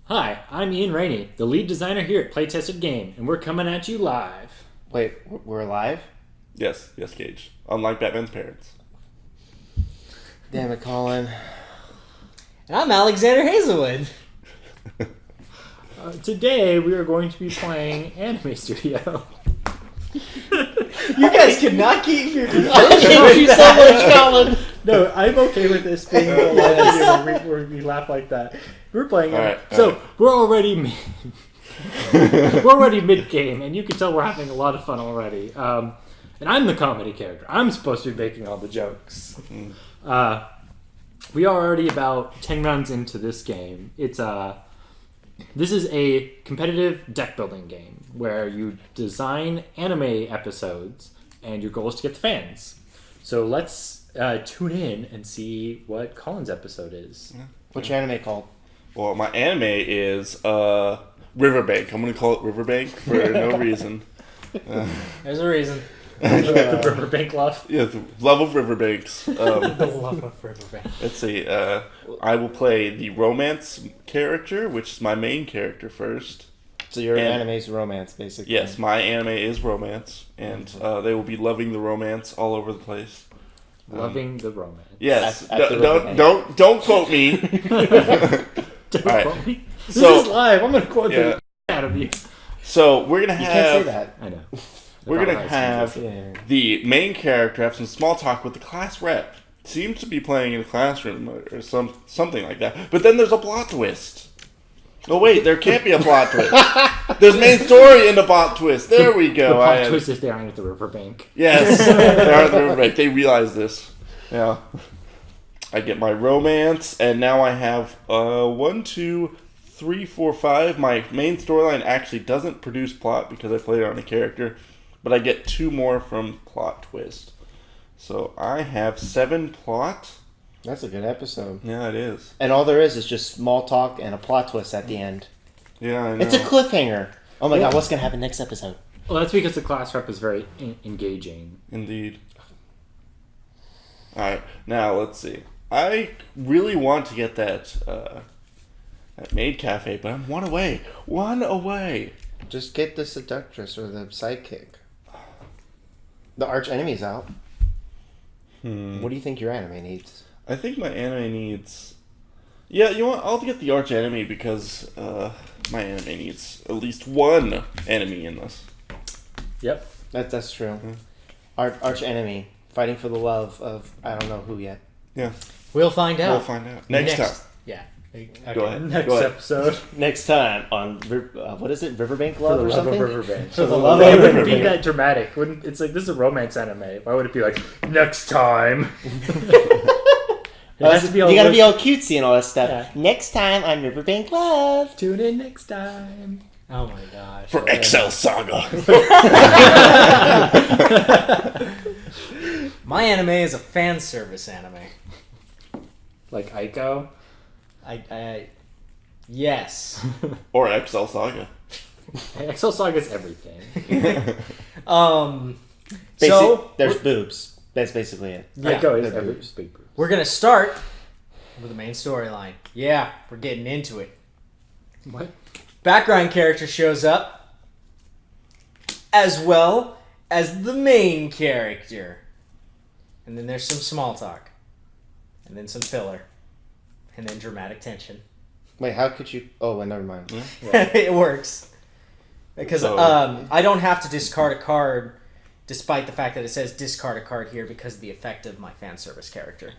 Hi, I'm Ian Rainey, the lead designer here at Playtested Game, and we're coming at you live. Wait, we're live? Yes, Gage. Unlike Batman's parents. Damn it, Colin. And I'm Alexander Hazelwood. Today we are going to be playing Anime Studio. You guys could not keep your I hate you so much, Colin. No, I'm okay with this being a live video where we laugh like that. We're playing it. So we're already mid game, and you can tell we're having a lot of fun already. And I'm the comedy character. I'm supposed to be making all the jokes. We are already about 10 rounds into this game. This is a competitive deck building game where you design anime episodes, and your goal is to get the fans. So let's tune in and see what Colin's episode is. What's your anime called? Well, my anime is Riverbank. I'm going to call it Riverbank for no reason. There's a reason. The Riverbank love. Yeah, the love of Riverbanks. The love of Riverbank. Let's see. I will play the romance character, which is my main character first. So your anime's romance, basically. Yes, my anime is romance, and they will be loving the romance all over the place. Loving the romance. Yes. At the Don't quote me. Don't Alright. quote me. This So- is live. I'm going to quote Yeah. the out of you. So we're gonna You have. can't say that. I know. We're gonna have Yeah. the main character have some small talk with the class rep. Seems to be playing in a classroom or something like that. But then there's a plot twist. Oh wait, there can't be a plot twist. There's main story in the plot twist. There we go. The plot twist is they aren't at the riverbank. Yes, they are at the riverbank. They realize this. Yeah. I get my romance, and now I have 1, 2, 3, 4, 5. My main storyline actually doesn't produce plot because I played it on a character, but I get 2 more from plot twist. So I have 7 plot. That's a good episode. Yeah, it is. And all there is just small talk and a plot twist at the end. Yeah, I know. It's a cliffhanger. Oh my god, what's going to happen next episode? Well, that's because the class rep is very engaging. Indeed. Alright, now let's see. I really want to get that maid cafe, but I'm one away. One away. Just get the seductress or the sidekick. The arch enemy's out. What do you think your anime needs? I think my anime needs... Yeah, you know what? I'll get the arch enemy because my anime needs at least one enemy in this. Yep. That's true. Arch enemy. Fighting for the love of I don't know who yet. Yeah, We'll find out. we'll find out. Next time. Yeah. Okay. Go ahead. Next Go ahead. episode. Next time on what is it? Riverbank For Love the or love something? of Riverbank. For the love It of wouldn't be Riverbank. that dramatic. Wouldn't it's like this is a romance anime? Why would it be like next time? It has to be all you gotta like- be all cutesy and all that stuff. Yeah. Next time on Riverbank Love. Tune in next time. Oh my gosh. For XL Saga. My anime is a fan service anime. Like Aiko. Yes. Or XL Saga. Excel Saga's everything. So There's boobs. That's basically it. Yeah, Aiko is they're every boobs. big boobs. we're gonna start with the main storyline. Yeah, we're getting into it. What? Background character shows up, as well as the main character. And then there's some small talk. And then some filler. And then dramatic tension. Wait, how could you? Oh, well, never mind. It works. Because So- I don't have to discard a card, despite the fact that it says discard a card here because of the effect of my fan service character.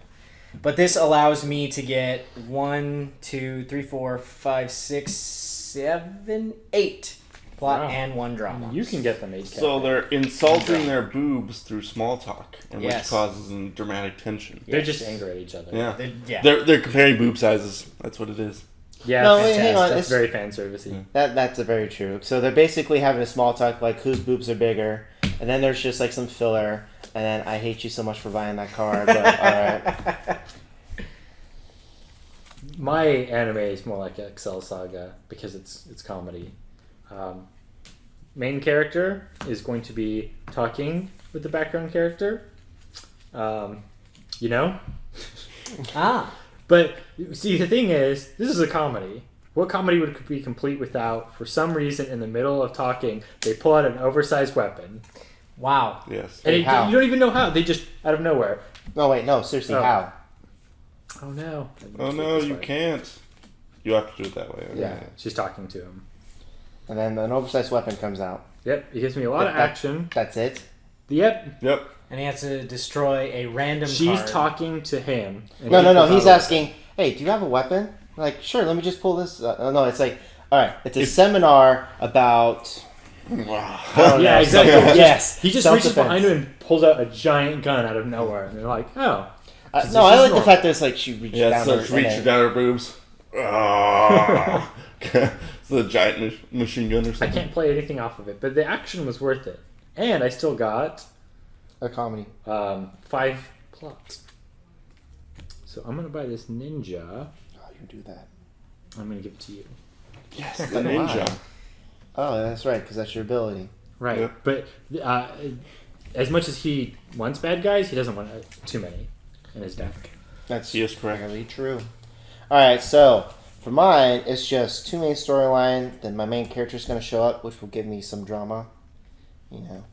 But this allows me to get 1, 2, 3, 4, 5, 6, 7, 8 plot Wow. and 1 drama. You can get the maid So they're insulting their boobs through small talk, and Yes. which causes dramatic tension. They're Yes. just angry at each other. Yeah. Yeah. They're comparing boob sizes. That's what it is. Yeah, No, fantastic. wait, hang on, That's it's- very fan servicey. That's a very true. So they're basically having a small talk like whose boobs are bigger, and then there's just like some filler, and then I hate you so much for buying that card, but alright. My anime is more like Excel Saga because it's comedy. Main character is going to be talking with the background character. You know? Ah. But see, the thing is, this is a comedy. What comedy would be complete without, for some reason, in the middle of talking, they pull out an oversized weapon? Wow. Yes. And How? you don't even know how. They just, out of nowhere. No, wait, no, seriously, Oh. how? Oh, no. Oh no, you can't. You have to do it that way. Okay. Yeah, she's talking to him. And then an oversized weapon comes out. Yep, it gives me a lot of action. That's it? Yep, Yep. And he has to destroy a random she's card. talking to him. and No, he no, no. pulls He's out a asking, hey, do you have a weapon? Like, sure, let me just pull this. No, it's like, all right, it's a seminar about. I don't weapon. Yeah, know, exactly. something- yes. He just self-defense. reaches behind him and pulls out a giant gun out of nowhere. And they're like, oh. No, this I is like the normal. fact that it's like she reached Yeah, down so her. it's reaching down her boobs. Ah. It's a giant machine gun or I something. can't play anything off of it, but the action was worth it. And I still got A comedy. 5 plots. So I'm going to buy this ninja. Oh, you do that. I'm going to give it to you. Yes, the Then ninja. why? Oh, that's right, because that's your ability. Right. Yep. But as much as he wants bad guys, he doesn't want too many in his deck. That's He is correct. really true. All right, so for mine, it's just 2 main storyline. Then my main character is going to show up, which will give me some drama. You know,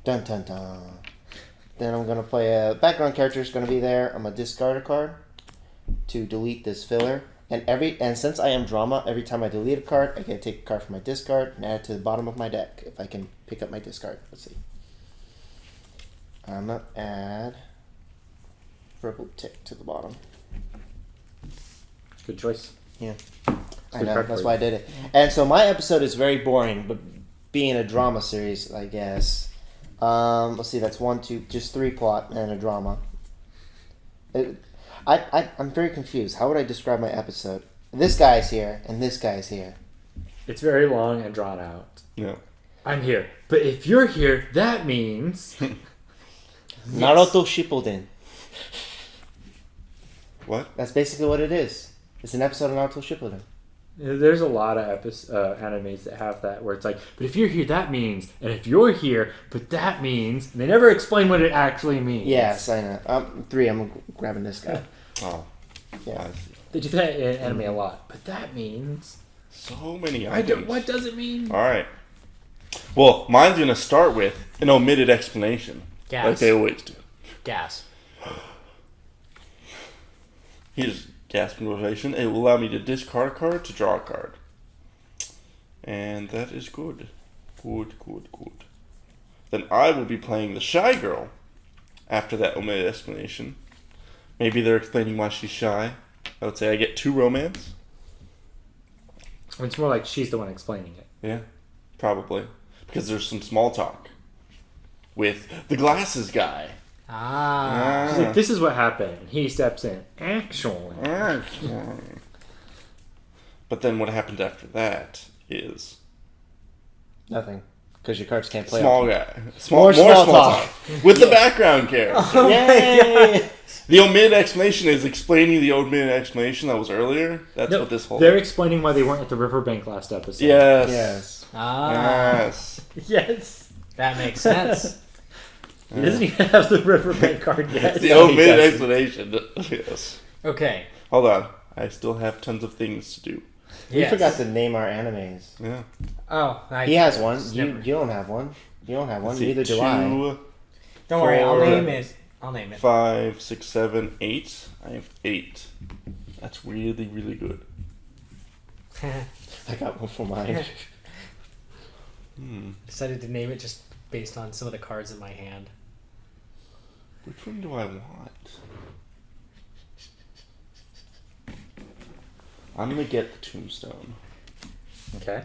dun dun dun. Then I'm going to play a background character is going to be there. I'm going to discard a card to delete this filler. And since I am drama, every time I delete a card, I get to take a card from my discard and add it to the bottom of my deck if I can pick up my discard. Let's see. I'm going to add verbal tick to the bottom. Good choice. Yeah. Good I know, card that's for why I you. did it. And so my episode is very boring, but being a drama series, I guess. Let's see, that's 1, 2, just 3 plot and a drama. I'm very confused. How would I describe my episode? This guy's here, and this guy's here. It's very long and drawn out. Yeah. I'm here. But if you're here, that means... Naruto Shippuden. What? That's basically what it is. It's an episode of Naruto Shippuden. There's a lot of animes that have that, where it's like, but if you're here, that means, and if you're here, but that means, and they never explain what it actually means. Yes, I know. 3, I'm grabbing this guy. Oh. Yeah. I see. They do that in anime a lot, but that means... So many I items. don't, what does it mean? Alright. Well, mine's going to start with an omitted explanation. Gas. Like they always do. Gas. Here's gasp motivation. It will allow me to discard a card to draw a card. And that is good. Good. Then I will be playing the Shy Girl after that omitted explanation. Maybe they're explaining why she's shy. I would say I get 2 romance. It's more like she's the one explaining it. Yeah, probably. Because there's some small talk with the glasses guy. Ah. She's like, this is what happened. He steps in. Actually. But then what happened after that is Nothing. Because your cards can't play small off. guy. More small talk. With the background character. Yay! The omitted explanation is explaining the omitted explanation that was earlier. That's No, what this whole... they're explaining why they weren't at the riverbank last episode. Yes. Yes. Ah. Yes. Yes. That makes sense. He doesn't even have the riverbank card yet. The No, he omitted doesn't. explanation. Yes. Okay. Hold on. I still have tons of things to do. We Yes. forgot to name our animes. Yeah. Oh, He has one. it's You never- don't have one. You don't have one. Let's see, Neither do I. 2, Don't worry, I'll 4, name it. I'll name it. 5, 6, 7, 8. I have 8. That's really, really good. I got one for mine. Decided to name it just based on some of the cards in my hand. Which one do I want? I'm gonna get the tombstone. Okay.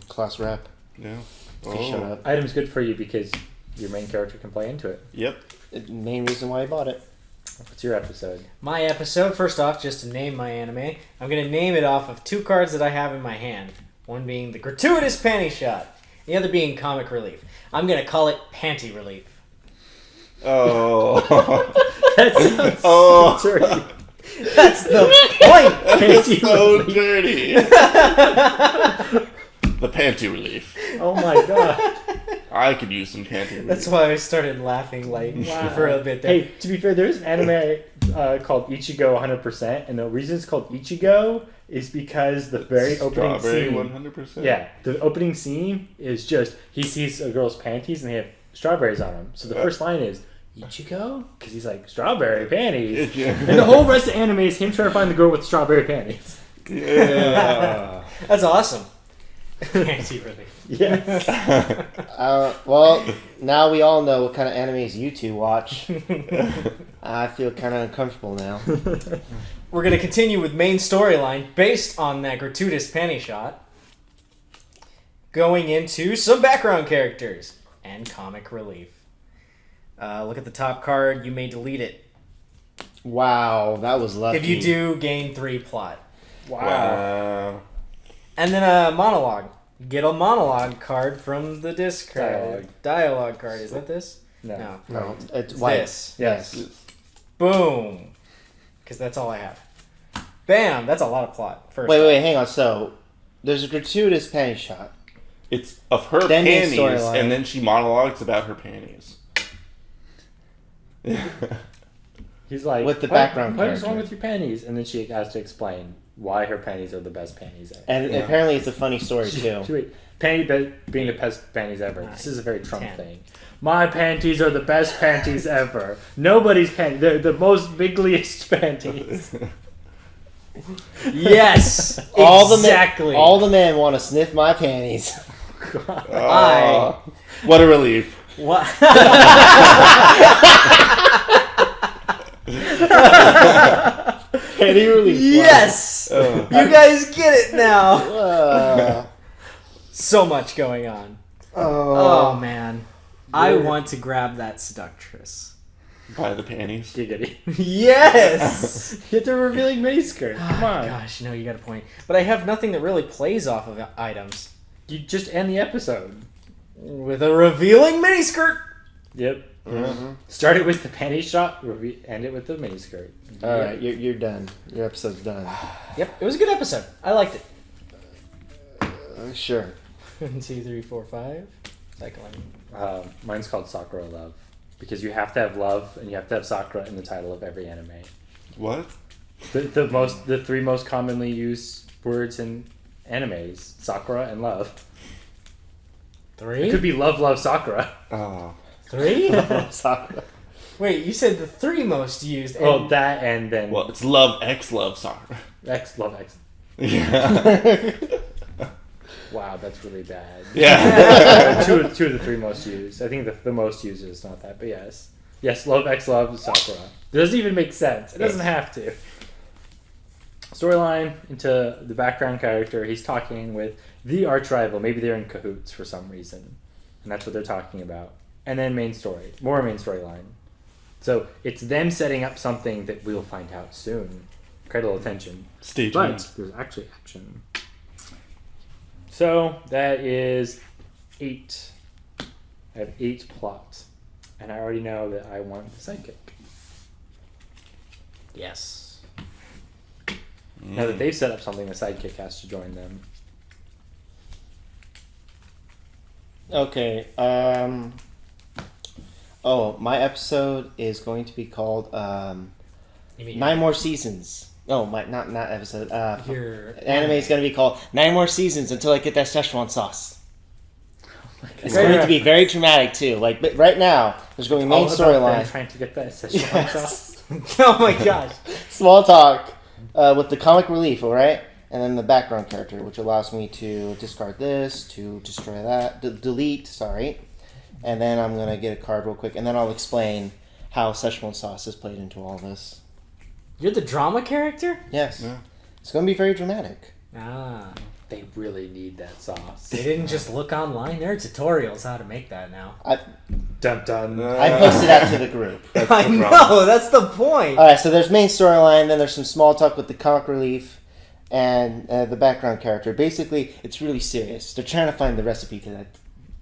Class rep. Yeah. Shut up. Item's good for you because your main character can play into it. Yep. Main reason why I bought it. What's your episode? My episode, first off, just to name my anime, I'm going to name it off of 2 cards that I have in my hand. One being the gratuitous panty shot, the other being comic relief. I'm going to call it panty relief. Oh. That sounds Oh. so dirty. That's the point! That's so dirty. The panty relief. Oh my god. I could use some panty relief. That's why I started laughing like for a bit there. Hey, to be fair, there's an anime called Ichigo 100%, and the reason it's called Ichigo is because the very opening Strawberry, scene. 100%. Yeah, the opening scene is just he sees a girl's panties and they have strawberries on them. So the first line is Ichigo, because he's like strawberry panties, Yeah. and the whole rest of the anime is him trying to find the girl with strawberry panties. Yeah. That's awesome. Fancy relief. Yes. Well, now we all know what kind of animes you two watch. I feel kind of uncomfortable now. We're going to continue with main storyline based on that gratuitous panty shot. Going into some background characters and comic relief. Look at the top card. You may delete it. Wow, that was lucky. If you do, gain 3 plot. Wow. And then a monologue. Get a monologue card from the disc card. Dialogue card. Is that this? No. No, it's It's white. this. Yes. Boom. Because that's all I have. Bam. That's a lot of plot. First. Wait, hang on. So, there's a gratuitous panty shot. It's of her Then the panties, storyline. and then she monologues about her panties. He's like, With the background what is wrong character. with your panties? And then she has to explain why her panties are the best panties ever. And apparently it's a funny story, too. Wait, being the best panties ever. This is a very Trump 10. thing. My panties are the best panties ever. Nobody's panties. They're the most biggliest panties. Yes. Exactly. Exactly. All the men want to sniff my panties. What a relief. What? Panty relief. Yes. You guys get it now. So much going on. Oh man, I want to grab that seductress. By the panties. Giggity. Yes. Get the revealing miniskirt. Come on. Gosh, no, you got a point. But I have nothing that really plays off of items. You just end the episode. With a revealing miniskirt. Yep. Mm-hmm. Start it with the panty shot. End it with the miniskirt. All right, you're done. Your episode's done. Yep, it was a good episode. I liked it. Sure. 1, 2, 3, 4, 5. Cycling. Mine's called Sakura Love. Because you have to have love and you have to have Sakura in the title of every anime. What? The 3 most commonly used words in animes: Sakura and love. 3? It could be love, love, Sakura. Oh. 3? Sakura. Wait, you said the 3 most used. And Oh, that and then Well, it's love, X love, soccer. X, love, X. Yeah. Wow, that's really bad. Yeah. two of the 3 most used. I think the most used is not that, but yes. Yes, love, X, love, Sakura. It doesn't even make sense. It doesn't have to. Storyline into the background character. He's talking with the arch rival. Maybe they're in cahoots for some reason. And that's what they're talking about. And then main story. More main storyline. So it's them setting up something that we'll find out soon. Cradle attention. Stay tuned. But there's actually action. So that is 8. I have 8 plots. And I already know that I want the sidekick. yes. Now that they've set up something, the sidekick has to join them. Okay. Oh, my episode is going to be called You mean 9 More Seasons. Oh, not episode. your Anime is going to be called 9 More Seasons until I get that Szechuan sauce. It's Great going to ref. be very dramatic too. Like but right now, there's going to be main All about them storyline. trying to get that Szechuan Yes. sauce. Oh my gosh. Small talk with the comic relief, all right, and then the background character, which allows me to discard this, to destroy that, delete. Sorry, and then I'm gonna get a card real quick, and then I'll explain how Szechuan sauce is played into all this. You're the drama character? Yes, Yeah. it's gonna be very dramatic. Ah. They really need that sauce. They didn't just look online. There are tutorials how to make that now. Dun dun. I posted that to the group. That's I the know, problem. that's the point. All right, so there's main storyline, then there's some small talk with the comic relief, and the background character. Basically, it's really serious. They're trying to find the recipe to that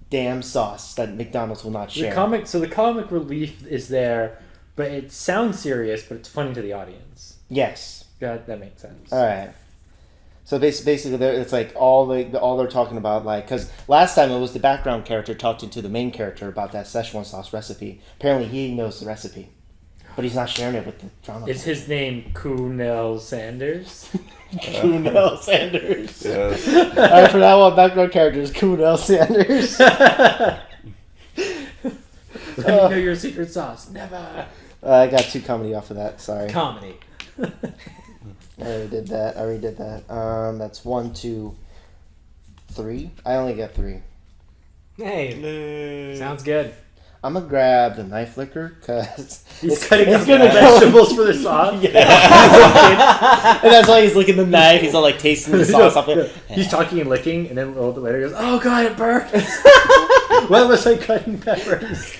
damn sauce that McDonald's will not share. The comic relief is there, but it sounds serious, but it's funny to the audience. Yes. That makes sense. All right. So basically, it's like all they're talking about, like, because last time it was the background character talking to the main character about that Szechuan sauce recipe. Apparently, he knows the recipe. But he's not sharing it with the drama. Is his name Kunal Sanders? Kunal Sanders. Yes. Alright, for that one, background character is Kunal Sanders. Let me know your secret sauce. Never. I got 2 comedy off of that. Sorry. Comedy. I already did that. That's 1, 2, 3. I only got 3. Hey, Yay. sounds good. I'm gonna grab the knife licker because He's cutting it's up gonna go- vegetables for the sauce. and that's why he's licking the knife. He's all like tasting the sauce off it. He's talking and licking, and then a little bit later he goes, "Oh God, it burns! Why was I cutting peppers?"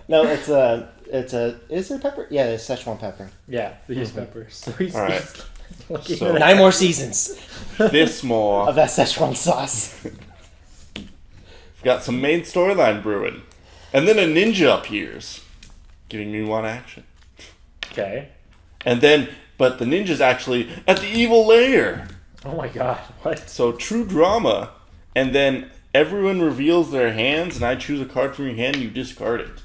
No, is it pepper? Yeah, it's Szechuan pepper. Yeah, they use peppers. So he's, All right. he's looking So- at it. 9 more seasons This more. of that Szechuan sauce. We've got some main storyline brewing. And then a ninja appears, giving me 1 action. Okay. And then, but the ninja's actually at the evil lair. Oh my God, what? So true drama. And then everyone reveals their hands, and I choose a card from your hand, and you discard it.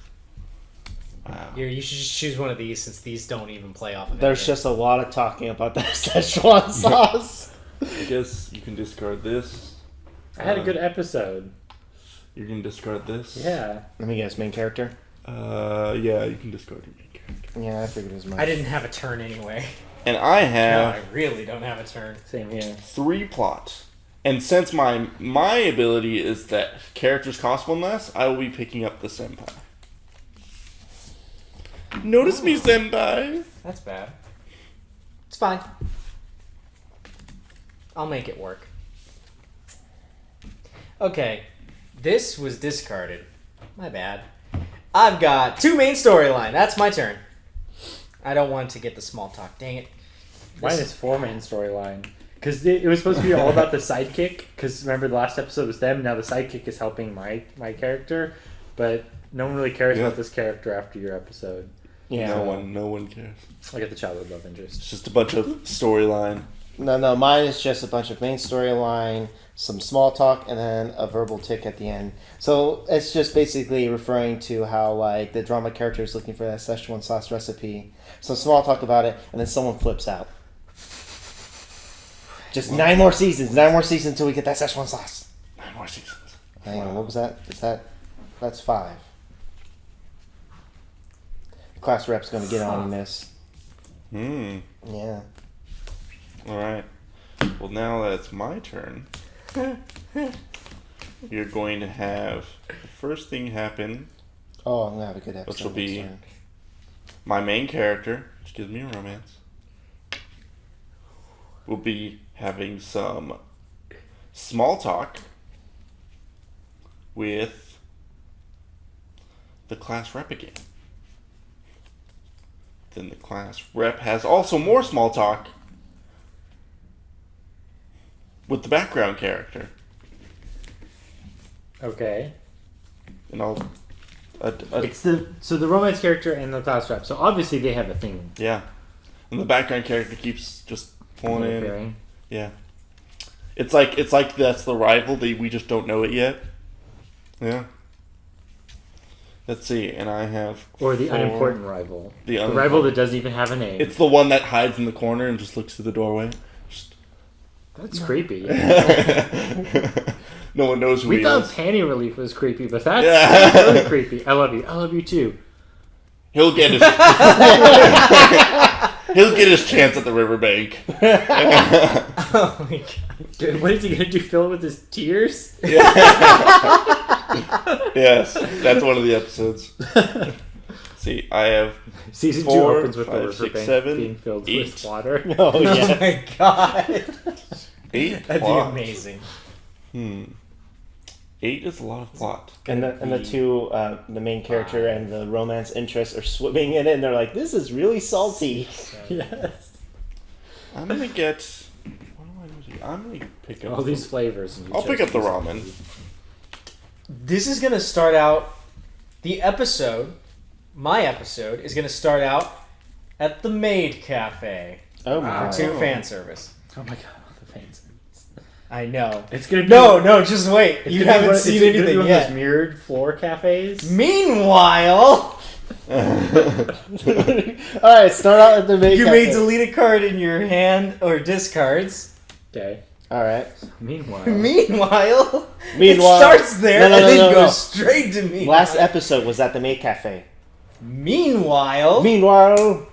Wow. Here, you should just choose one of these since these don't even play off of it. There's just a lot of talking about that Szechuan sauce. I guess you can discard this. I had a good episode. You can discard this. Yeah. Let me guess, main character? Yeah, you can discard your main character. Yeah, I figured it was mine. I didn't have a turn anyway. And I No, have I really don't have a turn. Same here. 3 plot. And since my ability is that characters cost 1 less, I will be picking up the senpai. Notice me, senpai. That's bad. It's fine. I'll make it work. Okay, this was discarded. My bad. I've got 2 main storyline. That's my turn. I don't want to get the small talk. Dang it. Mine is 4 main storyline. Because it was supposed to be all about the sidekick. Because remember, the last episode was them. Now the sidekick is helping my character. But no one really cares about this character after your episode. Yeah. No one cares. I get the childhood love interest. It's just a bunch of storyline. No, mine is just a bunch of main storyline, some small talk, and then a verbal tick at the end. So it's just basically referring to how like the drama character is looking for that Szechuan sauce recipe. So small talk about it, and then someone flips out. Just 9 more seasons until we get that Szechuan sauce. 9 more seasons. Hang on, what was that? That's 5. Class rep's gonna get on this. Hmm. Yeah. Alright. Well, now that it's my turn, you're going to have the first thing happen, Oh, I'm gonna have a good episode. which will be next time. my main character, which gives me a romance, will be having some small talk with the class rep again. Then the class rep has also more small talk with the background character. Okay. And I'll... It's the romance character and the class rep. So obviously they have a thing. yeah. And the background character keeps just pulling in. Interfering. Yeah. It's like that's the rival. We just don't know it yet. Yeah. Let's see, and I have Or the 4. unimportant rival. The The unimportant- rival that doesn't even have a name. It's the one that hides in the corner and just looks through the doorway. Just... That's creepy. No one knows who We he thought is. panty relief was creepy, but that's Yeah. really creepy. I love you. I love you too. He'll get his he'll get his chance at the riverbank. Oh my god. Dude, what is he gonna do? Fill it with his tears? Yes, that's one of the episodes. See, I have Season 2 4, opens with 5, the 6, riverbank 7, being filled 8. with water. Oh Oh yeah. my god. 8 That'd plot. be amazing. 8 is a lot of plot. And the 2, the main character and the romance interest are swimming in it, and they're like, "This is really salty." Yes. I'm gonna get. What am I gonna do? I'm gonna pick up All these flavors. And you I'll chose pick up the these. ramen. This is gonna start out the episode. My episode is gonna start out at the Maid Cafe Oh my! for 2 fan service. Oh my god, all the fans. I know. It's gonna be No, just wait. it's You gonna be haven't one- seen it's gonna be anything one of yet. those mirrored floor cafes. Meanwhile, Alright, start out at the main You cafe. may delete a card in your hand or discards. Okay. Alright. Meanwhile, Meanwhile, Meanwhile- it starts there No, and then no. goes straight to me. Last episode was at the maid cafe. Meanwhile, Meanwhile,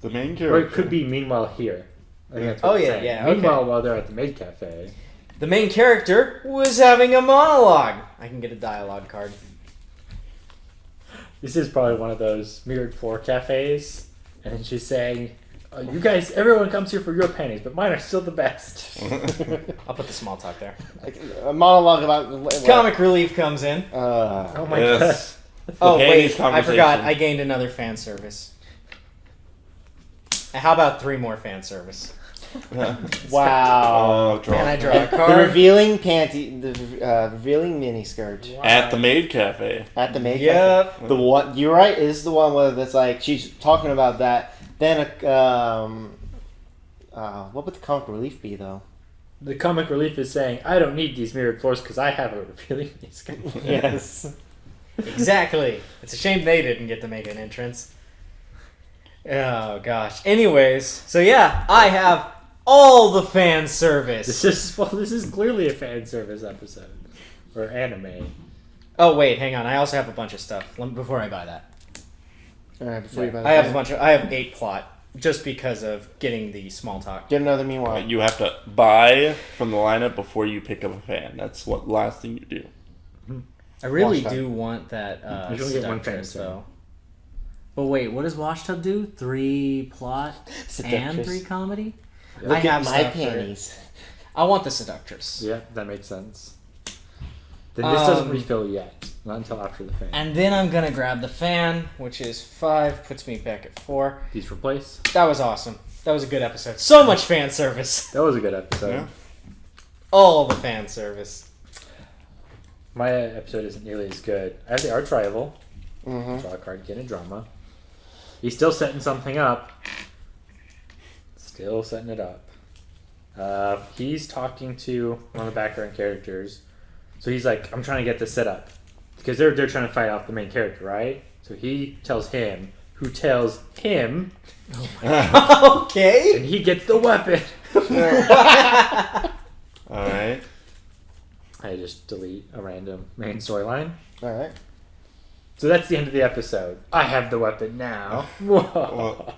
The main or character. it could be meanwhile here. I think that's what Oh, it's yeah, saying. yeah, okay. Meanwhile, while they're at the maid cafe. the main character was having a monologue. I can get a dialogue card. This is probably one of those mirrored floor cafes, and then she's saying, "You guys, everyone comes here for your pennies, but mine are still the best." I'll put the small talk there. a monologue about Comic relief comes in. Oh my Yes. Oh panties wait, I forgot. conversation. I gained another fan service. How about 3 more fan service? Wow. Oh, draw. And I draw a The card. revealing revealing mini skirt god! At the maid cafe. at the maid cafe. Yep. The one you're right is the one where it's like she's talking about that. Then what would the comic relief be though? The comic relief is saying, "I don't need these mirrored floors because I have a revealing skirt." Yes. Exactly. It's a shame they didn't get to make an entrance. Oh gosh. Anyways, so yeah, I have all the fan service. This is clearly a fan service episode or anime. Oh wait, hang on. I also have a bunch of stuff. Before I buy that, All right, before you buy I have a that, bunch of. I have 8 plot just because of getting the small talk. get another meanwhile. You have to buy from the lineup before you pick up a fan. That's what last thing you do. I really Wash tub. do want that You only get one fan seductress turn. though. But wait, what does Wash Tub do? 3 plot and Seductress. 3 comedy? Look I have at my stuff for- panties. I want the seductress. Yeah, that makes sense. Then this doesn't refill yet, not until after the fan. And then I'm gonna grab the fan, which is 5, puts me back at 4. These replace. That was awesome. That was a good episode. So much fan service. That was a good episode. Yeah. All the fan service. My episode isn't nearly as good. I have the arch rival. Mm-hmm. Draw a card, get a drama. He's still setting something up. Still setting it up. He's talking to one of the background characters. So he's like, I'm trying to get this set up. Because they're trying to fight off the main character, right? So he tells him, who tells him, Okay. and he gets the weapon. Alright. I just delete a random main storyline. All right. So that's the end of the episode. I have the weapon now. Whoa.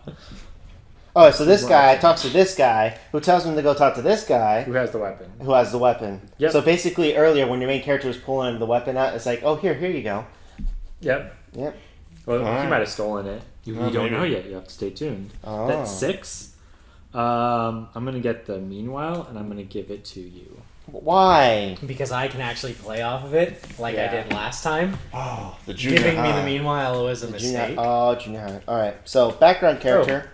Oh, so this guy talks to this guy, who tells him to go talk to this guy, Who has the weapon? who has the weapon. Yep. So basically, earlier when your main character was pulling the weapon out, it's like, oh, here you go. Yep. Yep. Well, he Alright. might have stolen it. You Oh, don't maybe. know yet. You have to stay tuned. Oh. That's 6. I'm gonna get the meanwhile, and I'm gonna give it to you. Why? Because I can actually play off of it, like I Yeah. did last time. Oh, the junior Giving me the high. meanwhile was a Junior, mistake. junior high. All right. So background character.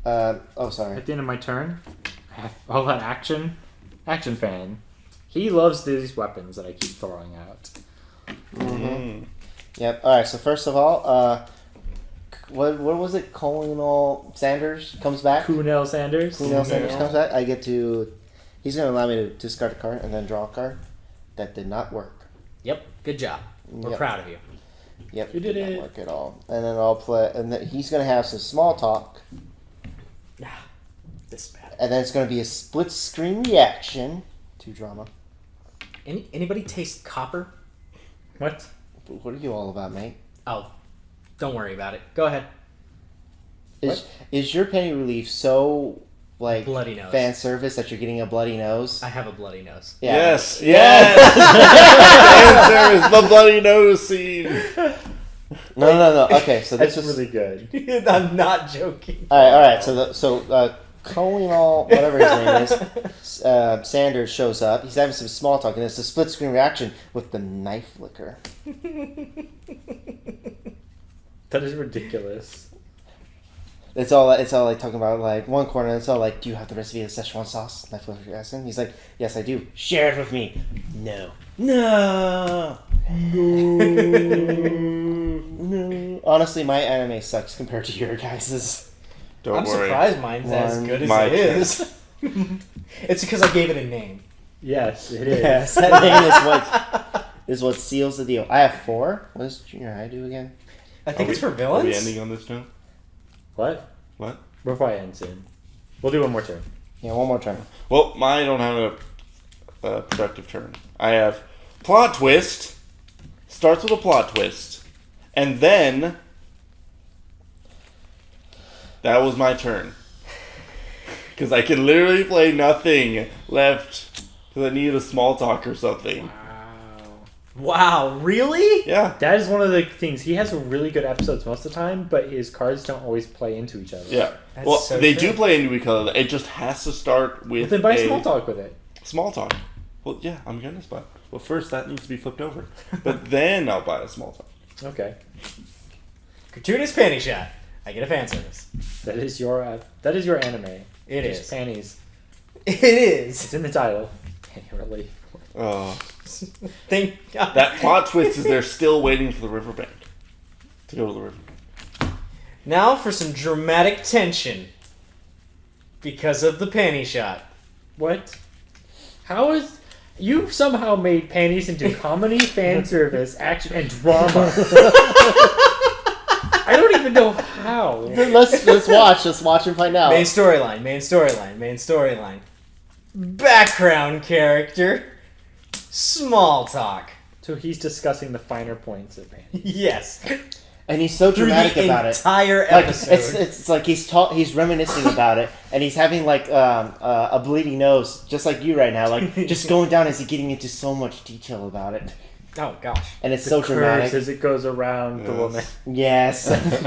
Sorry. At the end of my turn, I have all that action. Action fan. He loves these weapons that I keep throwing out. Mm. Yep. All right. So first of all, what was it? Colonel Sanders comes back. Kunel Sanders. Colonel Sanders Yeah. comes back. I get to. He's gonna allow me to discard a card and then draw a card. That did not work. Yep, good job. We're Yep. proud of you. Yep. You did not it. work at all. And then I'll play. And then he's gonna have some small talk. This is bad. And then it's gonna be a split screen reaction to drama. Anybody taste copper? What? What are you all about, mate? Oh, don't worry about it. Go ahead. Is your penny relief so like Bloody nose. fan service that you're getting a bloody nose? I have a bloody nose. Yeah. Yes, yes! Fan service, the bloody nose scene. No. Okay, so this That's was really good. I'm not joking. all right. So Colonel, whatever his name is, Sanders shows up. He's having some small talk, and it's a split screen reaction with the knife flicker. That is ridiculous. It's all like talking about like one corner. And it's all like, do you have the recipe of Szechuan sauce? Knife flicker asking. He's like, yes, I do. Share it with me. No. Honestly, my anime sucks compared to your guys's. Don't I'm worry. surprised mine's as One. good as My it is. It's because I gave it a name. Yes, it is. Yes, that name is what seals the deal. I have 4. What does junior high do again? I think it's for Are we villains. ending on this note? What? What? We'll probably end soon. We'll do one more turn. Yeah, one more turn. Well, I don't have a productive turn. I have plot twist. Starts with a plot twist. And then... That was my turn. Because I can literally play nothing left. Because I needed a small talk or something. Wow, really? Yeah. That is one of the things. He has really good episodes most of the time, but his cards don't always play into each other. Yeah. That's Well, so they true. do play into each other. It just has to start with Then buy small talk with it. Small talk. Well, yeah, I'm gonna buy. Well, first that needs to be flipped over, but then I'll buy a small talk. Okay. Gratuitous panty shot. I get a fan service. That is your anime. It Just is. panties. It is. It's in the title. Panty relief. Oh, Thank God. that plot twist is they're still waiting for the riverbank to go to the river. Now for some dramatic tension. Because of the panty shot. What? How is... You somehow made panties into comedy, fan service, action, and drama. I don't even know how. Let's watch. Let's watch and find out. Main storyline. Background character. Small talk. So he's discussing the finer points of panties. Yes. And he's so Through dramatic the about it. entire Like episode. it's like he's reminiscing about it, and he's having like a bleeding nose, just like you right now. Like just going down as he's getting into so much detail about it, Oh gosh. and it's The so curves dramatic. as it goes around the Yes. woman. Yes,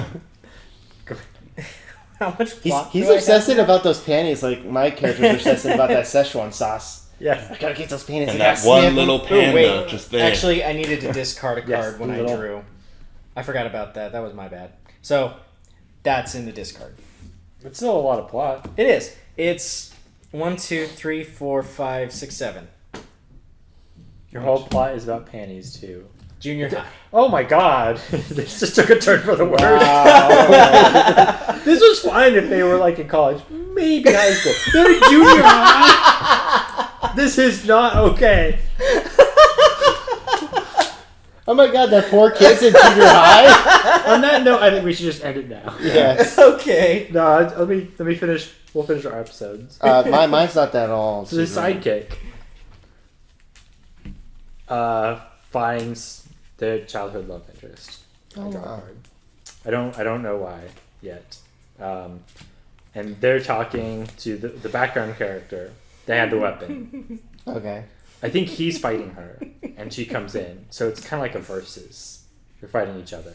How much plot he's do I have obsessing now? about those panties. Like my character's obsessing about that Szechuan sauce. Yes. I gotta get those panties. And I that gotta one sniff 'em. little Oh, panda wait. just there. Actually, I needed to discard a card Yes, when I little. drew. I forgot about that. That was my bad. So, that's in the discard. It's still a lot of plot. It is. It's 1, 2, 3, 4, 5, 6, 7. Your whole plot is about panties, too. Junior high. Oh my god. This just took a turn for the worse. Wow. This was fine if they were like in college. Maybe high school. They're in junior high. This is not okay. Oh my god, that poor kid's in junior high. On that note, I think we should just end it now. Yes. Okay. No, let me finish. We'll finish our episodes. Mine's not that all. So the sidekick finds their childhood love interest. I draw a wow. card. I don't know why yet. And they're talking to the background character. They had the weapon. Okay. I think he's fighting her, and she comes in. So it's kind of like a versus. You're fighting each other,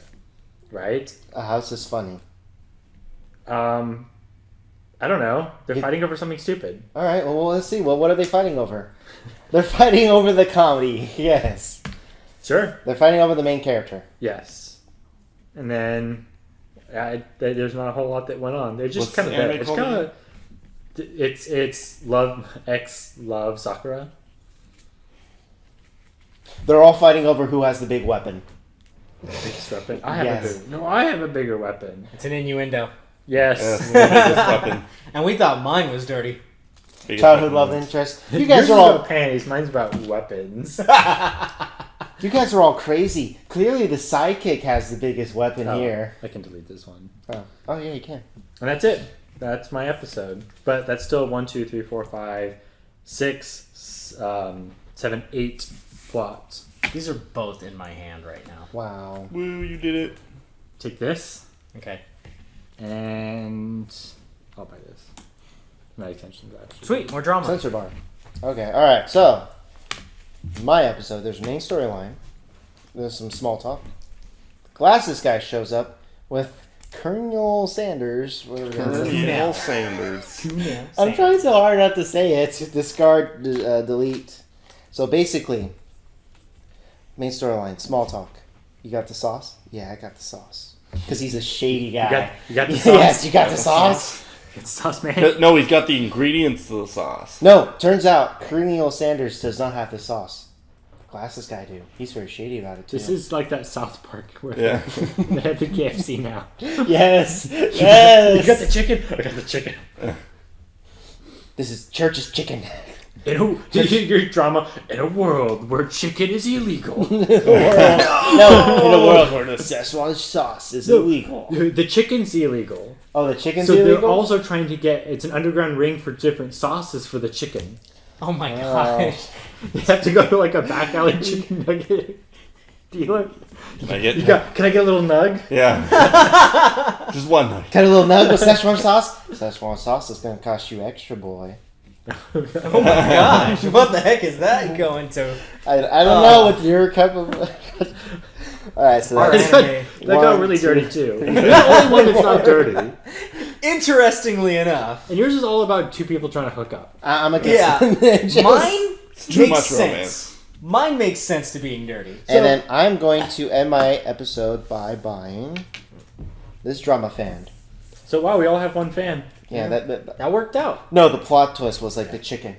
right? How's this funny? I don't know. They're It- fighting over something stupid. All right. Well, let's see. Well, what are they fighting over? They're fighting over the comedy. Yes. Sure. They're fighting over the main character. Yes. And then there's not a whole lot that went on. They're just What's kind of the there. anime It's called kind of it's love Sakura. They're all fighting over who has the big weapon. Biggest weapon. I have Yes. a bigger. No, I have a bigger weapon. It's an innuendo. Yes. Yes, the biggest weapon. And we thought mine was dirty. Biggest Childhood weapon. love interest. You Yours guys is are all. about panties. Mine's about weapons. You guys are all crazy. Clearly, the sidekick has the biggest weapon Oh, here. I can delete this one. Oh yeah, you can. And that's it. That's my episode. But that's still 1, 2, 3, 4, 5, 6, 7, 8 plots. These are both in my hand right now. Wow. Woo, you did it. Take this, Okay. and I'll buy this. My extensions actually. Sweet. More drama. Sensor bar. Okay. All right. So, my episode. There's a main storyline. There's some small talk. Glasses guy shows up with Colonel Sanders. Whatever that is. Colonel Sanders. I'm trying so hard not to say it. Discard, delete. So basically, main storyline, small talk. You got the sauce? Yeah, I got the sauce. Because he's a shady guy. You got the sauce. Yes, you got the sauce. It's sauce, man. No, he's got the ingredients to the sauce. No, turns out Colonel Sanders does not have the sauce. Glasses guy do. He's very shady about it too. This is like that South Park where Yeah. they have the KFC now. Yes, yes. You got the chicken? I got the chicken. This is Church's chicken. Your drama in a world where chicken is illegal. No, in a world where the Szechuan sauce is illegal. The chicken's illegal. Oh, the chicken's So illegal? they're also trying to get, it's an underground ring for different sauces for the chicken. Oh my gosh. You have to go to like a back alley chicken nugget dealer. Can I get? Can I get a little nug? Yeah. Just one nug. Got a little nug with Szechuan sauce? Szechuan sauce is going to cost you extra, boy. Oh my gosh. What the heck is that going to? I don't know what your cup of... Alright, so Our that's... anime. That got really dirty too. You're the only one that's not dirty. Interestingly enough, And yours is all about two people trying to hook up. I'm a yeah, Just- mine Too makes much sense. romance. Mine makes sense to being dirty. And then I'm going to end my episode by buying this drama fan. So wow, we all have one fan. Yeah, That worked out. No, the plot twist was like the chicken.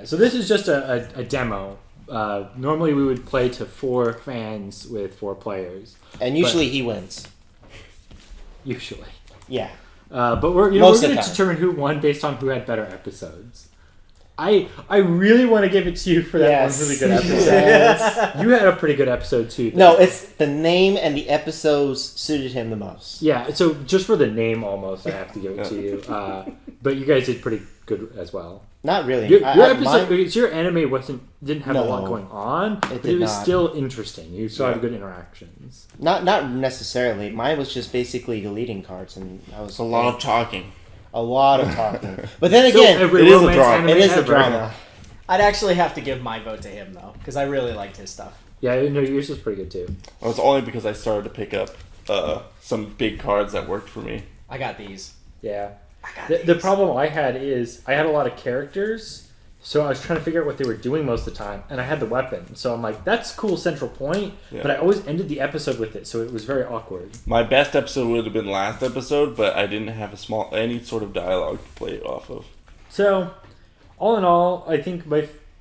So this is just a demo. Normally we would play to 4 fans with 4 players. And usually he wins. Usually. Yeah. But we're Most of going the to time. determine who won based on who had better episodes. I really want to give it to you for that Yes. one really good episode. Yes. You had a pretty good episode too. No, it's the name and the episodes suited him the most. Yeah, so just for the name almost, I have to give it to you. But you guys did pretty good as well. Not really. Your episode, mine- because your anime didn't have a lot No. going on, but it did was not. still interesting. You still Yeah. have good interactions. not necessarily. Mine was just basically deleting cards, and I was It's a lot of talking. a lot of talking. But then So again, every it is a romance drama. anime it is a ever. drama. I'd actually have to give my vote to him though, because I really liked his stuff. Yeah, no, yours was pretty good too. Well, it's only because I started to pick up some big cards that worked for me. I got these. Yeah. I got The these. problem I had is I had a lot of characters, so I was trying to figure out what they were doing most of the time, and I had the weapon. So I'm like, that's a cool central point, Yeah. but I always ended the episode with it, so it was very awkward. My best episode would have been last episode, but I didn't have any sort of dialogue to play it off of. So, all in all, I think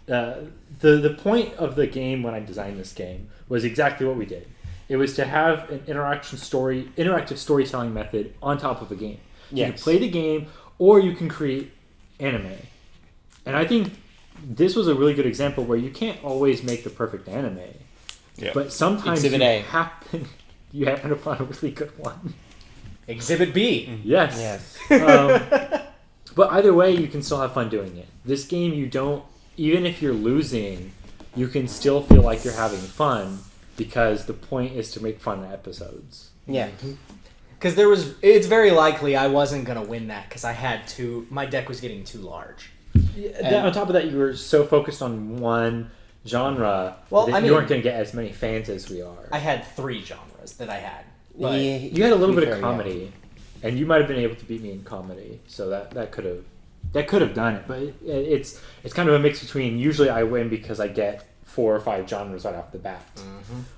the point of the game when I designed this game was exactly what we did. It was to have an interactive storytelling method on top of a game. You can Yes. play the game, or you can create anime. And I think this was a really good example where you can't always make the perfect anime. Yeah. But sometimes Exhibit A. you happen upon a really good one. Exhibit B. Yes. Yes. But either way, you can still have fun doing it. This game, even if you're losing, you can still feel like you're having fun because the point is to make fun episodes. Yeah. Because it's very likely I wasn't gonna win that because my deck was getting too large. On top of that, you were so focused on one genre that you weren't going to get as many fans as we are. I had 3 genres that I had. But Yeah, You had a little to be bit of fair, yeah. comedy, and you might have been able to beat me in comedy, so that could have done it. But it's kind of a mix between. Usually, I win because I get 4 or 5 genres right off the bat.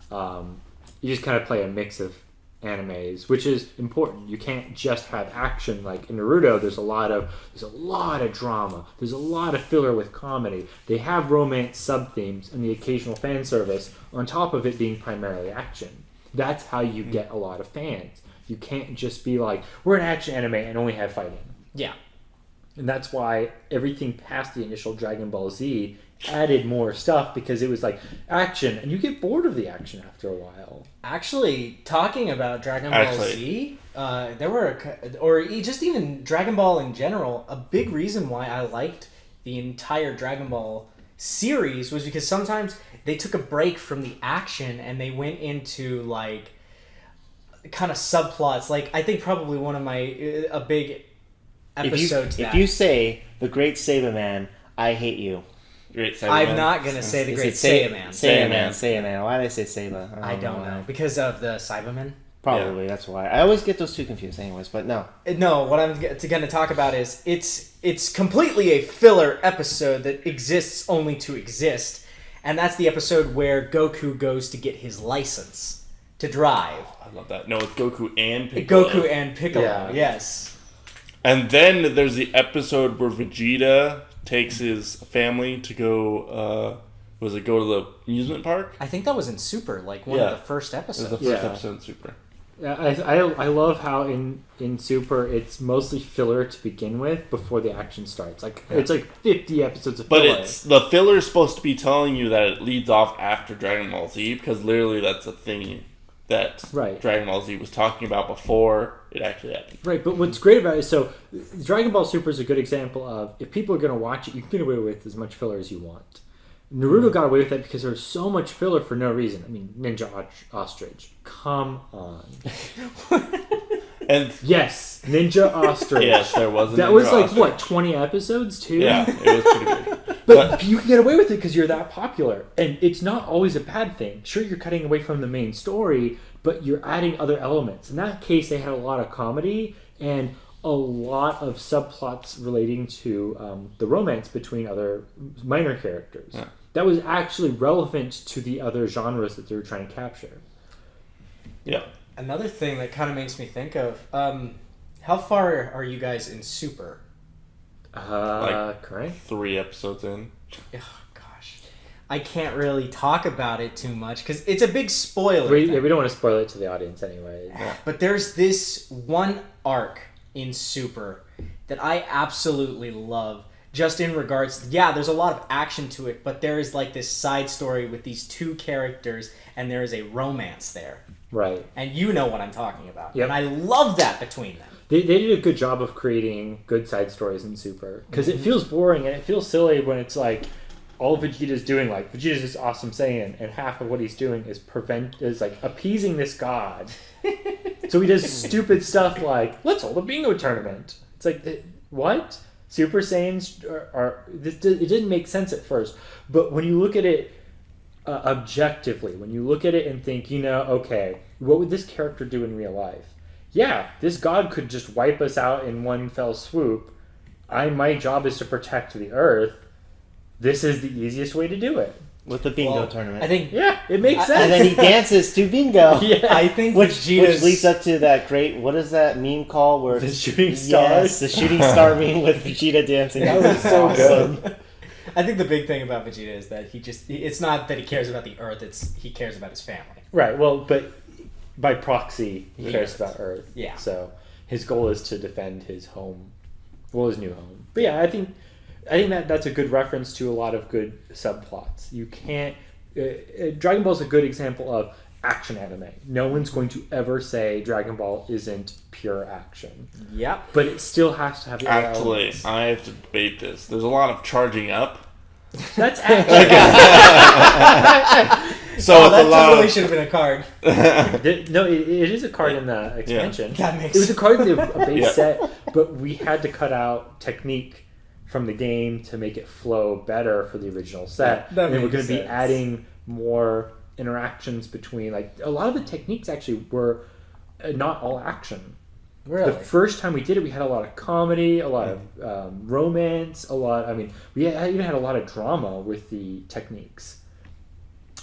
You just kind of play a mix of animes, which is important. You can't just have action like in Naruto. There's a lot of drama. There's a lot of filler with comedy. They have romance sub themes and the occasional fan service on top of it being primarily action. That's how you get a lot of fans. You can't just be like, we're an action anime and only have fighting. yeah. And that's why everything past the initial Dragon Ball Z added more stuff because it was like action, and you get bored of the action after a while. Actually, talking about Dragon Ball Z, there were, just even Dragon Ball in general, a big reason why I liked the entire Dragon Ball series was because sometimes they took a break from the action and they went into like kind of subplots. Like I think probably one of a big episodes. If you say the Great Saibaman, I hate you. Great Saibaman. I'm not gonna say the Is Great it Sai- Saiyaman. Saiyaman. Why did I say Saiba? I don't know because of the Cybermen. Probably that's why. I always get those two confused, anyways. But no. No, what I'm going to talk about is it's completely a filler episode that exists only to exist, and that's the episode where Goku goes to get his license to drive. I love that. No, it's Goku and Piccolo. Goku and Piccolo, Yeah. yes. And then there's the episode where Vegeta takes his family to go, go to the amusement park? I think that was in Super, like one Yeah. of the first It was episodes. the first Yeah. episode in Super. I love how in Super it's mostly filler to begin with before the action starts. Like it's like 50 episodes of filler. But the filler is supposed to be telling you that it leads off after Dragon Ball Z, because literally that's a thing that Dragon Ball Z was talking about before it actually happened. Right, but what's great about it is, so Dragon Ball Super is a good example of, if people are going to watch it, you can get away with as much filler as you want. Naruto got away with that because there was so much filler for no reason. I mean, Ninja Ostrich. Come on. And yes, Ninja Ostrich. Yes, there was a That Ninja was like, Ostrich. what, 20 episodes too? Yeah, it was pretty good. But you can get away with it because you're that popular. And it's not always a bad thing. Sure, you're cutting away from the main story, but you're adding other elements. In that case, they had a lot of comedy and a lot of subplots relating to the romance between other minor characters. Yeah. That was actually relevant to the other genres that they were trying to capture. Yeah. Another thing that kind of makes me think of, how far are you guys in Super? Correct? 3 episodes in. Oh, gosh. I can't really talk about it too much because it's a big spoiler. We don't want to spoil it to the audience anyway. Yeah. But there's this one arc in Super that I absolutely love. Just in regards, there's a lot of action to it, but there is like this side story with these two characters, and there is a romance there. Right. And you know what I'm talking about. Yep. And I love that between them. They did a good job of creating good side stories in Super. Because it feels boring and it feels silly when it's like all Vegeta's doing, like Vegeta's this awesome Saiyan, and half of what he's doing is like appeasing this god. So he does stupid stuff like, let's hold a bingo tournament. It's like, what? Super Saiyans it didn't make sense at first. But when you look at it objectively, when you look at it and think, okay, what would this character do in real life? Yeah, this god could just wipe us out in one fell swoop. My job is to protect the Earth. This is the easiest way to do it. With the bingo tournament. I think It makes sense. And then he dances to bingo. Yeah. I think Which leads up to that great, what is that meme called? Where The shooting stars. Yes, the shooting star meme with Vegeta dancing. That was so good. I think the big thing about Vegeta is that it's not that he cares about the Earth, he cares about his family. Right, well, but by proxy, he cares about Earth. Yeah. So his goal is to defend his home, his new home. But yeah, I think that's a good reference to a lot of good subplots. You can't... Dragon Ball is a good example of action anime. No one's going to ever say Dragon Ball isn't pure action. Yep. But it still has to have the other Actually, elements. I have to debate this. There's a lot of charging up. That's action. So it's that a lot totally of... should have been a card. No, it is a card in the expansion. That makes It was a card in the base Yeah. set, but we had to cut out technique from the game to make it flow better for the original set. That and then we're makes going to be sense. adding more interactions between, like, a lot of the techniques actually were not all action. Really? The first time we did it, we had a lot of comedy, a lot of romance, we even had a lot of drama with the techniques.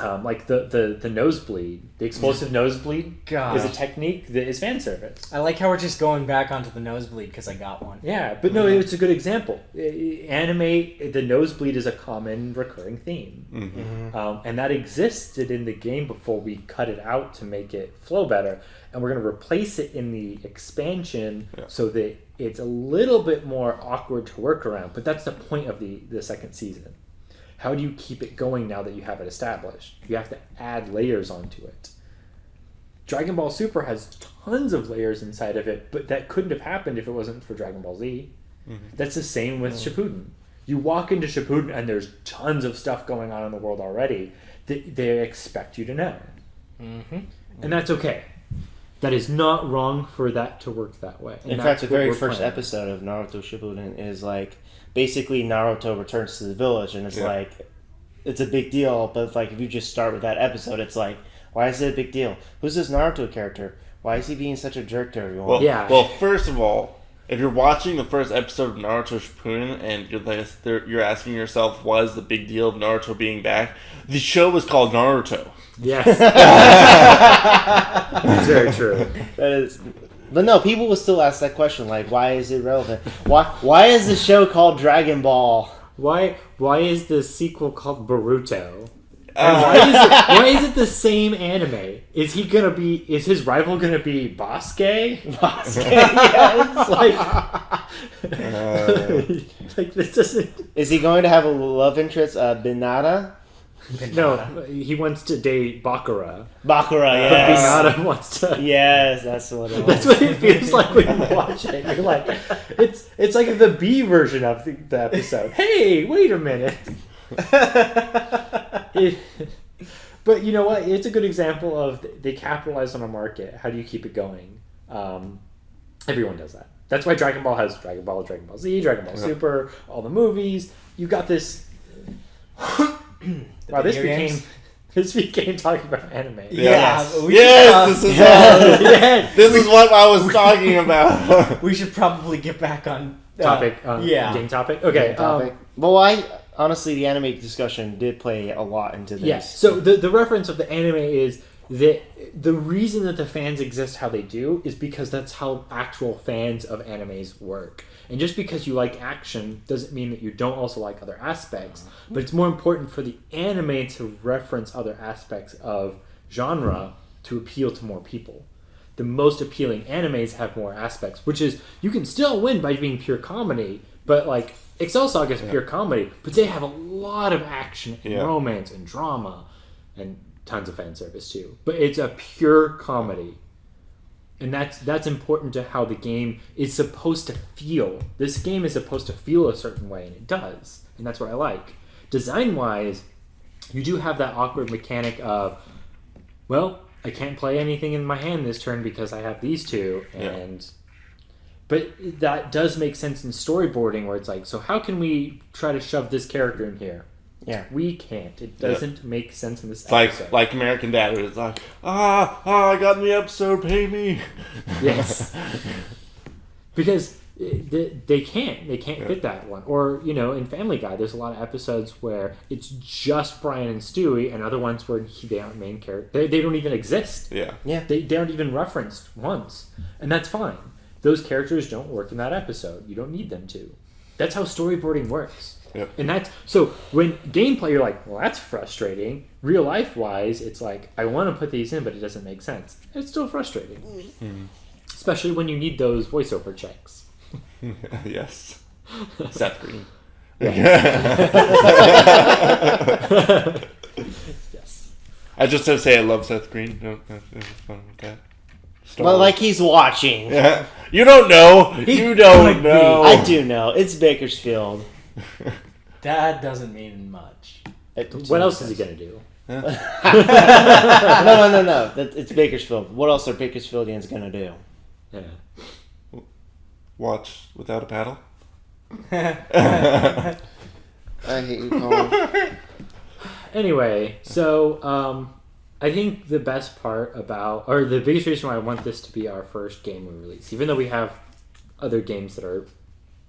Like the nosebleed, the explosive nosebleed God. is a technique that is fan service. I like how we're just going back onto the nosebleed because I got one. Yeah, but no, it's a good example. Anime, the nosebleed is a common recurring theme. Mm-hmm. And that existed in the game before we cut it out to make it flow better. And we're going to replace it in the expansion so that it's a little bit more awkward to work around. But that's the point of the second season. How do you keep it going now that you have it established? You have to add layers onto it. Dragon Ball Super has tons of layers inside of it, but that couldn't have happened if it wasn't for Dragon Ball Z. Mm-hmm. That's the same with Shippuden. You walk into Shippuden and there's tons of stuff going on in the world already that they expect you to know. Mm-hmm. And that's okay. That is not wrong for that to work that way. And In that's fact, the what very we're first playing. episode of Naruto Shippuden is like, basically Naruto returns to the village, and it's like, it's a big deal, but like, if you just start with that episode, it's like, why is it a big deal? Who's this Naruto character? Why is he being such a jerk to everyone? Well, first of all, if you're watching the first episode of Naruto Shippuden and you're asking yourself, what is the big deal of Naruto being back? The show was called Naruto. Yes. It's very true. That is, but no, people will still ask that question, like, why is it relevant? Why is the show called Dragon Ball? Why is the sequel called Boruto? Why is it the same anime? Is his rival gonna be Basuke? Basuke, yes. Like this doesn't. Is he going to have a love interest, Binata? No, he wants to date Bakura. Bakura, But yes. Binata wants to. Yes, that's what it That's was. what it feels like when you watch it. You're like, it's like the B version of the episode. Hey, wait a minute. But you know what? It's a good example of they capitalize on a market. How do you keep it going? Everyone does that. That's why Dragon Ball has Dragon Ball, Dragon Ball Z, Dragon Ball Super, all the movies. You got this. Wow, this became talking about anime. Yes. Yeah, Yes, this is what I was talking about. we should probably get back on Topic. yeah. Game topic. Okay. Topic. Well, honestly, the anime discussion did play a lot into this. Yes. So the reference of the anime is that the reason that the fans exist how they do is because that's how actual fans of animes work. And just because you like action doesn't mean that you don't also like other aspects. But it's more important for the anime to reference other aspects of genre to appeal to more people. The most appealing animes have more aspects, which is you can still win by being pure comedy, but like Excel Saga is pure comedy, but they have a lot of action and romance and drama and tons of fan service too. But it's a pure comedy. And that's important to how the game is supposed to feel. This game is supposed to feel a certain way, and it does. And that's what I like. Design-wise, you do have that awkward mechanic of, well, I can't play anything in my hand this turn because I have these two. But that does make sense in storyboarding where it's like, so how can we try to shove this character in here? Yeah. We can't. It doesn't make sense in this It's episode. like American Dad. It's like, I got in the episode, pay me. Yes. Because they can't fit that one. Or, in Family Guy, there's a lot of episodes where it's just Brian and Stewie, and other ones where they aren't main characters. They don't even exist. Yeah. They aren't even referenced once. And that's fine. Those characters don't work in that episode. You don't need them to. That's how storyboarding works. Yep. And that's so when gameplay you're like, well, that's frustrating. Real life wise, it's like I want to put these in, but it doesn't make sense. It's still frustrating, especially when you need those voiceover checks. Yes. Seth Green. Yes. I just have to say I love Seth Green. No, that's fun with that. Well, like he's watching. Yeah. You don't know. You don't know. I do know. It's Bakersfield. That doesn't mean much. What else is he gonna do? No. It's Bakersfield. What else are Bakersfieldians gonna do? Yeah. Watch Without a Paddle. I hate you, Colin. Anyway, so I think the best part or the biggest reason why I want this to be our first game we release, even though we have other games that are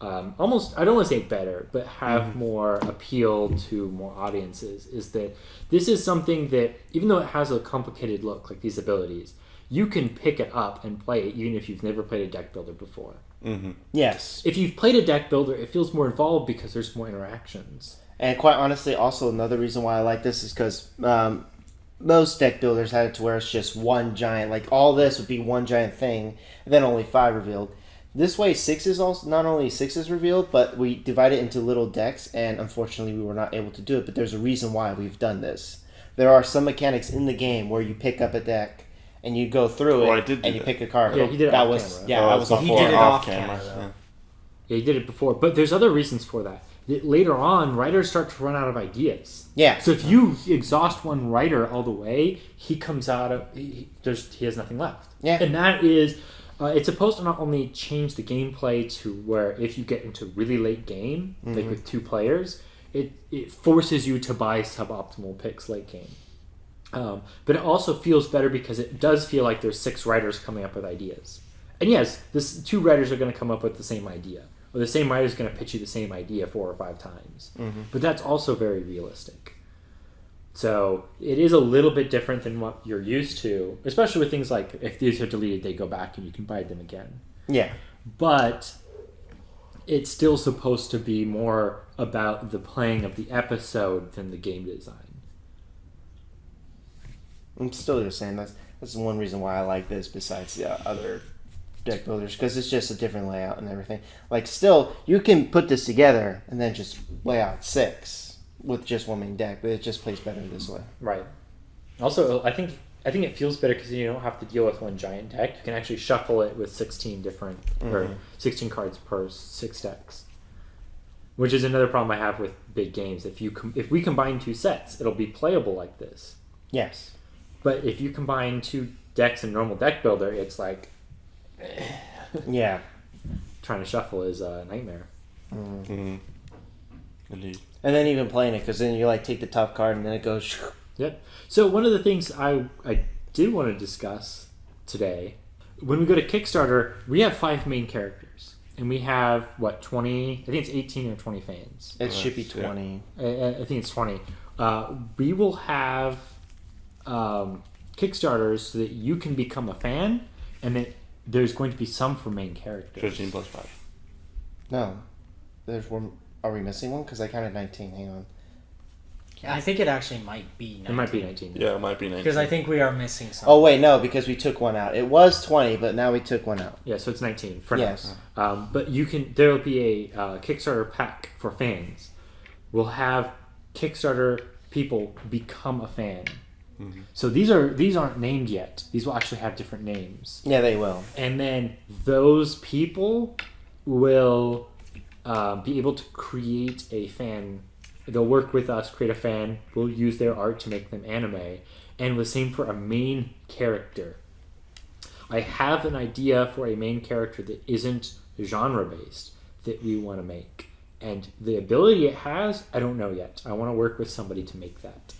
almost, I don't want to say better, but have more appeal to more audiences, is that this is something that, even though it has a complicated look, like these abilities, you can pick it up and play it even if you've never played a deck builder before. Mm-hmm. Yes. If you've played a deck builder, it feels more involved because there's more interactions. And quite honestly, also another reason why I like this is because most deck builders had it to where it's just one giant, like all this would be one giant thing, and then only 5 revealed. This way, 6 is also not only 6 is revealed, but we divide it into little decks, and unfortunately, we were not able to do it. But there's a reason why we've done this. There are some mechanics in the game where you pick up a deck and you go through it, and you pick a card. Yeah, he did it that off was camera. yeah, that was before, He did it off camera. camera. Yeah, he did it before, but there's other reasons for that. Later on, writers start to run out of ideas. Yeah. So if you exhaust one writer all the way, he comes out of he has nothing left. Yeah. And that is, it's supposed to not only change the gameplay to where if you get into really late game, like with 2 players, it forces you to buy suboptimal picks late game. But it also feels better because it does feel like there's 6 writers coming up with ideas. And yes, 2 writers are going to come up with the same idea. Or the same writer's going to pitch you the same idea 4 or 5 times. But that's also very realistic. So it is a little bit different than what you're used to, especially with things like if these are deleted, they go back and you can buy them again. Yeah. But it's still supposed to be more about the playing of the episode than the game design. I'm still just saying that's one reason why I like this besides the other deck builders, because it's just a different layout and everything. Like, still, you can put this together and then just lay out 6 with just one main deck, but it just plays better this way. Right. Also, I think it feels better because you don't have to deal with one giant deck. You can actually shuffle it with 16 different or 16 cards per 6 decks, which is another problem I have with big games. If we combine 2 sets, it'll be playable like this. Yes. But if you combine 2 decks in normal deck builder, it's like Yeah. trying to shuffle is a nightmare. Indeed. And then even playing it, because then you like take the top card and then it goes. Yep. So one of the things I did want to discuss today, when we go to Kickstarter, we have 5 main characters, and we have 20? I think it's 18 or 20 fans. It should be 20. I think it's 20. We will have Kickstarters so that you can become a fan, and that there's going to be some for main characters. 15 plus 5. No. There's one. Are we missing one? Because I counted 19. Hang on. I think it actually might be 19. It might be 19. Yeah, it might be 19. Because I think we are missing something. Oh, wait, no, because we took one out. It was 20, but now we took one out. Yeah, so it's 19 for Yes. now. But there will be a Kickstarter pack for fans. We'll have Kickstarter people become a fan. Mm-hmm. So these aren't named yet. These will actually have different names. Yeah, they will. And then those people will be able to create a fan. They'll work with us, create a fan. We'll use their art to make them anime. And the same for a main character. I have an idea for a main character that isn't genre-based that we want to make. And the ability it has, I don't know yet. I want to work with somebody to make that.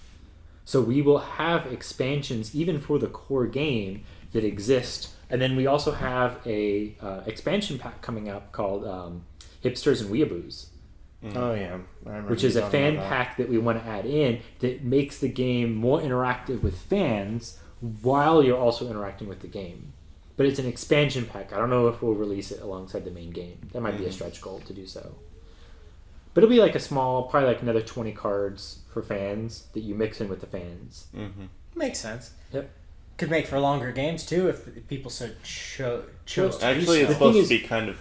So we will have expansions even for the core game that exist. And then we also have a expansion pack coming up called Hipsters and Weeaboos. Oh, yeah. I remember Which is you a talking fan about that. pack that we want to add in that makes the game more interactive with fans while you're also interacting with the game. But it's an expansion pack. I don't know if we'll release it alongside the main game. That might be a stretch goal to do so. But it'll be like a small, probably like another 20 cards for fans that you mix in with the fans. Mm-hmm. Makes sense. Yep. Could make for longer games, too, if people so chose to Actually, do it's so. supposed is- to be kind of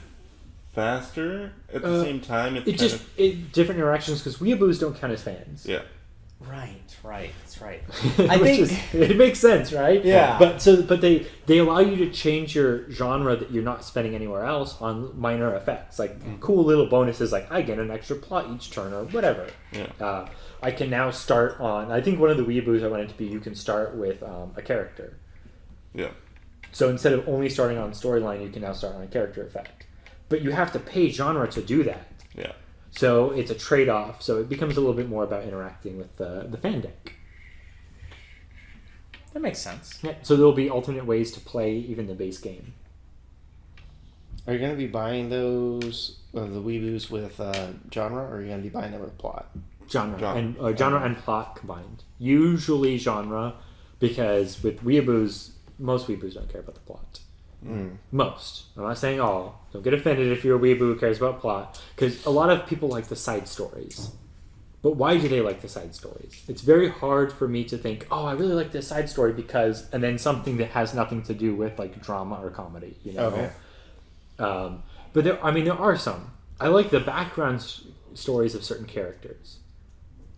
faster at the same time. It's Different interactions because Weeaboos don't count as fans. yeah. Right, that's right. I think- it makes sense, right? Yeah. But they allow you to change your genre that you're not spending anywhere else on minor effects, like cool little bonuses, like I get an extra plot each turn or whatever. Yeah. I can now start on. I think one of the Weeaboos I want it to be you can start with a character. Yeah. So instead of only starting on storyline, you can now start on a character effect. But you have to pay genre to do that. Yeah. So it's a trade-off. So it becomes a little bit more about interacting with the fan deck. That makes sense. Yeah, so there'll be alternate ways to play even the base game. Are you going to be buying those, the Weeaboos with genre, or are you going to be buying them with plot? Genre Genre. and plot combined. Usually genre, because with Weeaboos, most Weeaboos don't care about the plot. Most. I'm not saying all. Don't get offended if you're a Weeaboo who cares about plot, because a lot of people like the side stories. But why do they like the side stories? It's very hard for me to think, oh, I really like this side story because, and then something that has nothing to do with like drama or comedy, you know? Okay. But there are some. I like the background stories of certain characters.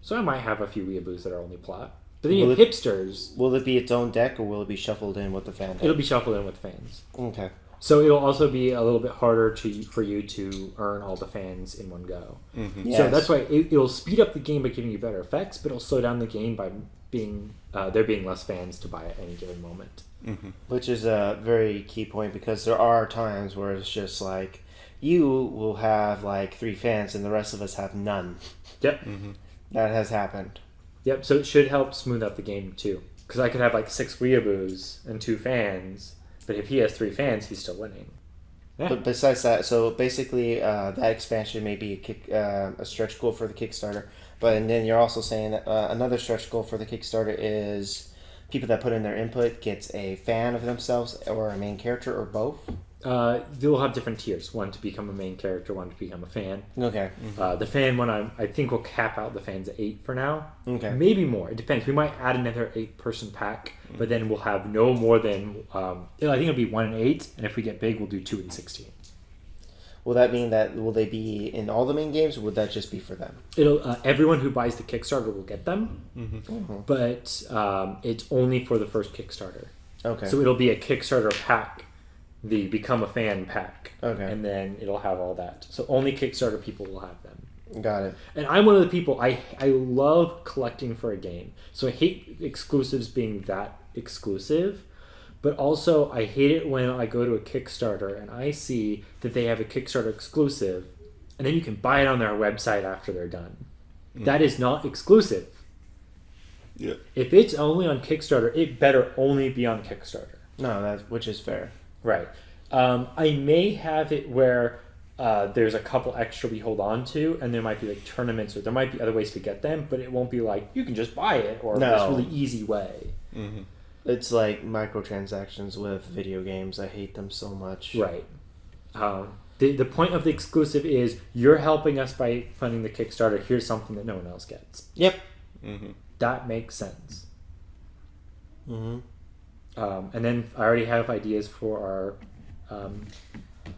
So I might have a few Weeaboos that are only plot. But then you have hipsters. Will it be its own deck, or will it be shuffled in with the fan deck? It'll be shuffled in with fans. Okay. So it'll also be a little bit harder for you to earn all the fans in one go. Mm-hmm. Yes. So that's why it'll speed up the game by giving you better effects, but it'll slow down the game by there being less fans to buy at any given moment. Mm-hmm. Which is a very key point, because there are times where it's just like, you will have like 3 fans and the rest of us have none. Yep. Mm-hmm. That has happened. Yep. So it should help smooth out the game too, because I could have like 6 Weeaboos and 2 fans, but if he has 3 fans, he's still winning. Yeah. But besides that, so basically that expansion may be a stretch goal for the Kickstarter. But and then you're also saying that another stretch goal for the Kickstarter is people that put in their input gets a fan of themselves or a main character or both. They'll have different tiers. One to become a main character, one to become a fan. Okay. The fan one, I think we'll cap out the fans at 8 for now. Okay. Maybe more. It depends. We might add another 8-person pack, but then we'll have no more than. I think it'll be 1 and 8, and if we get big, we'll do 2 and 16. Will that mean that will they be in all the main games, or would that just be for them? It'll everyone who buys the Kickstarter will get them, but it's only for the first Kickstarter. Okay. So it'll be a Kickstarter pack, the Become a Fan pack. Okay. And then it'll have all that. So only Kickstarter people will have them. Got it. And I'm one of the people, I love collecting for a game. So I hate exclusives being that exclusive. But also, I hate it when I go to a Kickstarter and I see that they have a Kickstarter exclusive, and then you can buy it on their website after they're done. That is not exclusive. Yeah. If it's only on Kickstarter, it better only be on Kickstarter. No, which is fair. Right. I may have it where there's a couple extra we hold on to, and there might be like tournaments, or there might be other ways to get them, but it won't be like you can just buy it or this really easy way. Mm-hmm. It's like microtransactions with video games. I hate them so much. Right. The point of the exclusive is you're helping us by funding the Kickstarter. Here's something that no one else gets. Yep. Mm-hmm. That makes sense. Mm-hmm. And then I already have ideas for our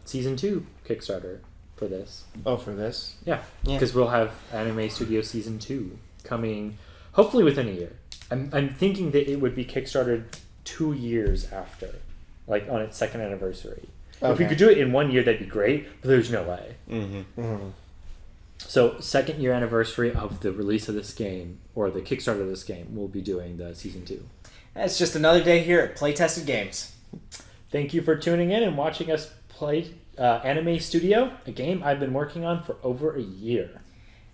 season 2 Kickstarter for this. Oh, for this? Yeah, Yeah. because we'll have Anime Studio season 2 coming, hopefully within a year. I'm thinking that it would be Kickstarted 2 years after, like on its 2nd anniversary. If we Okay. could do it in 1 year, that'd be great, but there's no way. Mm-hmm. Mm-hmm. So 2nd year anniversary of the release of this game, or the Kickstarter of this game, we'll be doing the season 2. That's just another day here at Playtested Games. Thank you for tuning in and watching us play Anime Studio, a game I've been working on for over a year.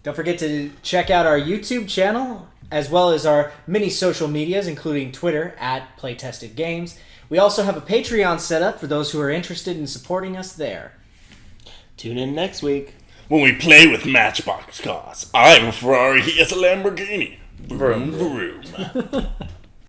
Don't forget to check out our YouTube channel, as well as our many social medias, including Twitter at Playtested Games. We also have a Patreon set up for those who are interested in supporting us there. Tune in next week. When we play with Matchbox cars, I'm a Ferrari, he is a Lamborghini. Vroom, vroom.